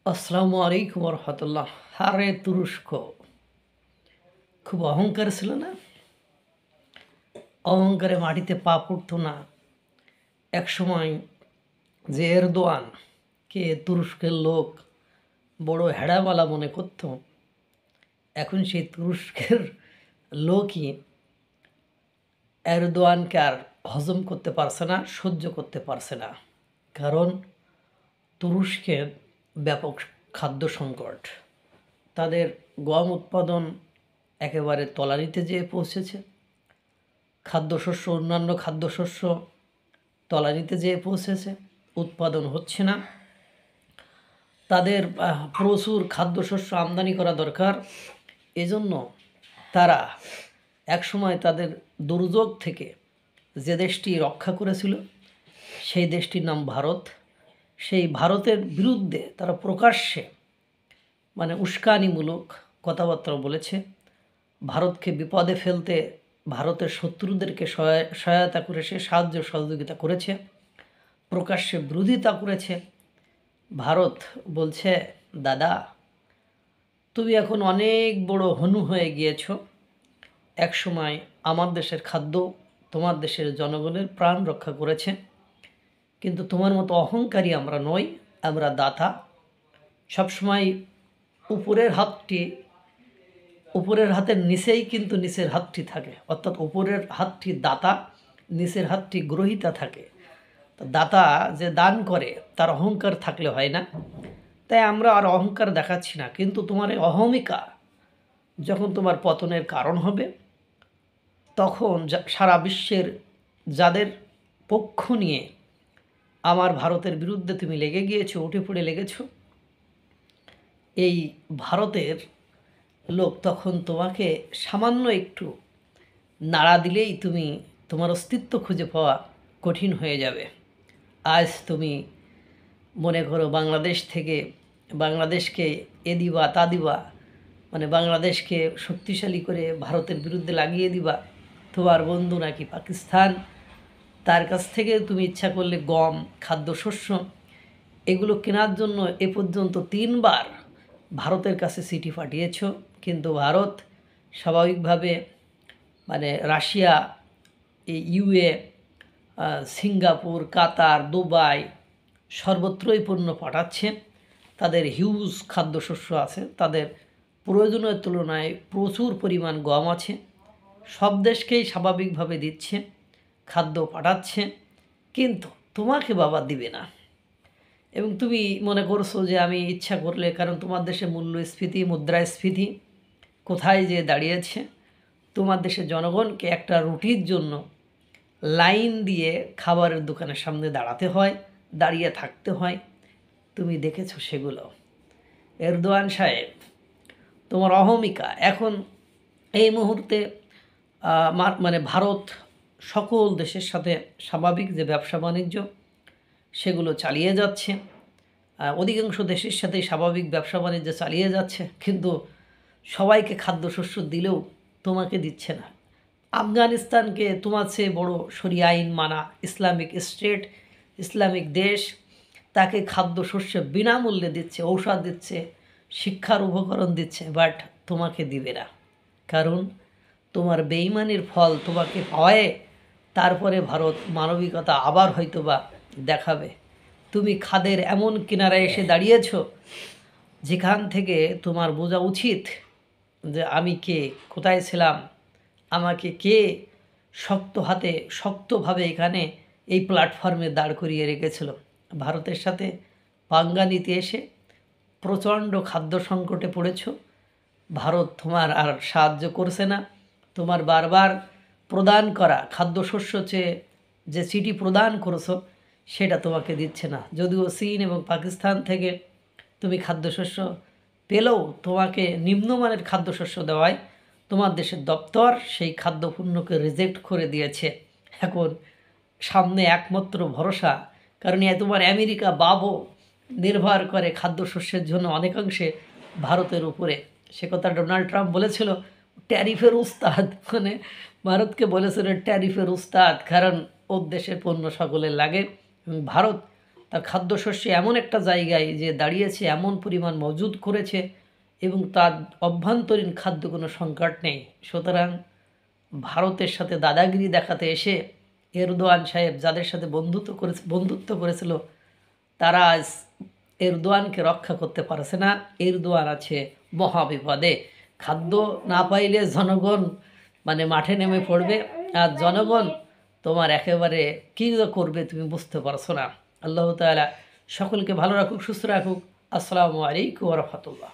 আসসালামু আলাইকুম রহমতুল্লাহ। হারে তুরস্ক খুব অহংকার ছিল না? অহংকারে মাটিতে পা পড়তো না। একসময় যে এরদোয়ান কে তুরস্কের লোক বড় হেড়াওয়ালা মনে করত, এখন সেই তুরস্কের লোকই এরদোয়ানকে আর হজম করতে পারছে না, সহ্য করতে পারছে না। কারণ তুরস্কের ব্যাপক খাদ্য সংকট, তাদের গম উৎপাদন একেবারে তলানিতে যেয়ে পৌঁছেছে, খাদ্যশস্য অন্যান্য খাদ্যশস্য তলানিতে যেয়ে পৌঁছেছে, উৎপাদন হচ্ছে না। তাদের প্রচুর খাদ্যশস্য আমদানি করা দরকার। এজন্য তারা একসময় তাদের দুর্যোগ থেকে যে দেশটি রক্ষা করেছিল সেই দেশটির নাম ভারত। সেই ভারতের বিরুদ্ধে তারা প্রকাশ্যে উস্কানিমূলক কথাবার্তা বলেছে। ভারতকে বিপদে ফেলতে ভারতের শত্রুদেরকে সহায়তা করেছে, সাহায্য সহযোগিতা করেছে, প্রকাশ্যে বিরোধিতা করেছে। ভারত বলছে, দাদা তুমি এখন অনেক বড় হনু হয়ে গিয়েছ, একসময় আমার দেশের খাদ্য তোমার দেশের জনগণের প্রাণ রক্ষা করেছে, কিন্তু তোমার মতো অহংকারী আমরা নই, আমরা দাতা। সবসময় উপরের হাতের নিচেই কিন্তু নিচের হাতটি থাকে, অর্থাৎ উপরের হাতটি দাতা, নিচের হাতটি গ্রহিতা থাকে। দাতা যে দান করে তার অহংকার থাকলে হয় না। তাই আমরা আর অহংকার দেখাচ্ছি না, কিন্তু তোমার এই অহমিকা যখন তোমার পতনের কারণ হবে, তখন সারা বিশ্বের যাদের পক্ষ নিয়ে আমার ভারতের বিরুদ্ধে তুমি লেগে গিয়েছো, উঠে পড়ে লেগেছো, এই ভারতের লোক তখন তোমাকে সামান্য একটু নাড়া দিলেই তোমার অস্তিত্ব খুঁজে পাওয়া কঠিন হয়ে যাবে। আজ তুমি মনে করো বাংলাদেশকে এ দিবা তা দিবা, বাংলাদেশকে শক্তিশালী করে ভারতের বিরুদ্ধে লাগিয়ে দিবা। তোমার বন্ধু নাকি পাকিস্তান, তার কাছ থেকে তুমি ইচ্ছা করলে গম, খাদ্যশস্য এগুলো কেনার জন্য এ পর্যন্ত 3 বার ভারতের কাছে চিঠি পাঠিয়েছ, কিন্তু ভারত স্বাভাবিকভাবে রাশিয়া, ইউএ, সিঙ্গাপুর, কাতার, দুবাই সর্বত্রই পণ্য পাঠাচ্ছে। তাদের হিউজ খাদ্যশস্য আছে, তাদের প্রয়োজনের তুলনায় প্রচুর পরিমাণ গম আছে, সব দেশকেই স্বাভাবিকভাবে দিচ্ছে, খাদ্য পাঠাচ্ছে, কিন্তু তোমাকে বাবা দিবে না। এবং তুমি মনে করছো যে আমি ইচ্ছা করলে, কারণ তোমার দেশে মূল্যস্ফীতি, মুদ্রাস্ফীতি কোথায় যে দাঁড়িয়েছে, তোমার দেশের জনগণকে একটা রুটির জন্য লাইন দিয়ে খাবারের দোকানের সামনে দাঁড়াতে হয়, দাঁড়িয়ে থাকতে হয়। তুমি দেখেছো সেগুলো। এরদোয়ান সাহেব, তোমার অহমিকা এখন এই মুহূর্তে ভারত সকল দেশের সাথে স্বাভাবিক যে ব্যবসা বাণিজ্য সেগুলো চালিয়ে যাচ্ছে, অধিকাংশ দেশের সাথেই স্বাভাবিক ব্যবসা বাণিজ্য চালিয়ে যাচ্ছে, কিন্তু সবাইকে খাদ্যশস্য দিলেও তোমাকে দিচ্ছে না। আফগানিস্তানকে তোমার চেয়ে বড় শরিয়া আইন মানা ইসলামিক স্টেট, ইসলামিক দেশ, তাকে খাদ্যশস্য বিনামূল্যে দিচ্ছে, ঔষধ দিচ্ছে, শিক্ষার উপকরণ দিচ্ছে, বাট তোমাকে দিবে না। কারণ তোমার বেঈমানির ফল তোমাকে পাওয়ায় তারপরে ভারত মানবিকতা আবার হয়তোবা দেখাবে। তুমি খাদের এমন কিনারায় এসে দাঁড়িয়েছ যেখান থেকে তোমার বোঝা উচিত যে আমি কে, কোথায় ছিলাম, আমাকে কে শক্ত হাতে শক্তভাবে এখানে এই প্ল্যাটফর্মে দাঁড় করিয়ে রেখেছিল। ভারতের সাথে পাঙ্গা নিতে এসে প্রচণ্ড খাদ্য সংকটে পড়েছ। ভারত তোমার আর সাহায্য করছে না। তোমার বারবার প্রদান করা খাদ্যশস্য চেয়ে যে চিঠি প্রদান করেছো সেটা তোমাকে দিচ্ছে না। যদিও চীন এবং পাকিস্তান থেকে তুমি খাদ্যশস্য পেলেও তোমাকে নিম্নমানের খাদ্যশস্য দেওয়ায় তোমার দেশের দপ্তর সেই খাদ্যপণ্যকে রিজেক্ট করে দিয়েছে। এখন সামনে একমাত্র ভরসা, কারণ তোমার আমেরিকা বাবও নির্ভর করে খাদ্যশস্যের জন্য অনেকাংশে ভারতের উপরে। সে কথা ডোনাল্ড ট্রাম্প বলেছিল ট্যারিফের উস্তাদ, ভারতকে বলেছিল ট্যারিফের উস্তাদ, কারণ ওর দেশের পণ্য সকলের লাগে এবং ভারত খাদ্যশস্য এমন একটা জায়গায় যে দাঁড়িয়েছে, এমন পরিমাণ মজুদ করেছে এবং তার অভ্যন্তরীণ খাদ্য কোনো সংকট নেই। সুতরাং ভারতের সাথে দাদাগিরি দেখাতে এসে এরদোয়ান সাহেব যাদের সাথে বন্ধুত্ব করেছিল তারা আজ এরদোয়ানকে রক্ষা করতে পারছে না। এরদোয়ান আছে মহাবিপদে। খাদ্য না পাইলে জনগণ মাঠে নেমে পড়বে, আর জনগণ তোমার একেবারে কী করবে তুমি বুঝতে পারছো না। আল্লাহ তাআলা সকলকে ভালো রাখুক, সুস্থ রাখুক। আসসালামু আলাইকুম ওয়া রাহমাতুল্লাহ।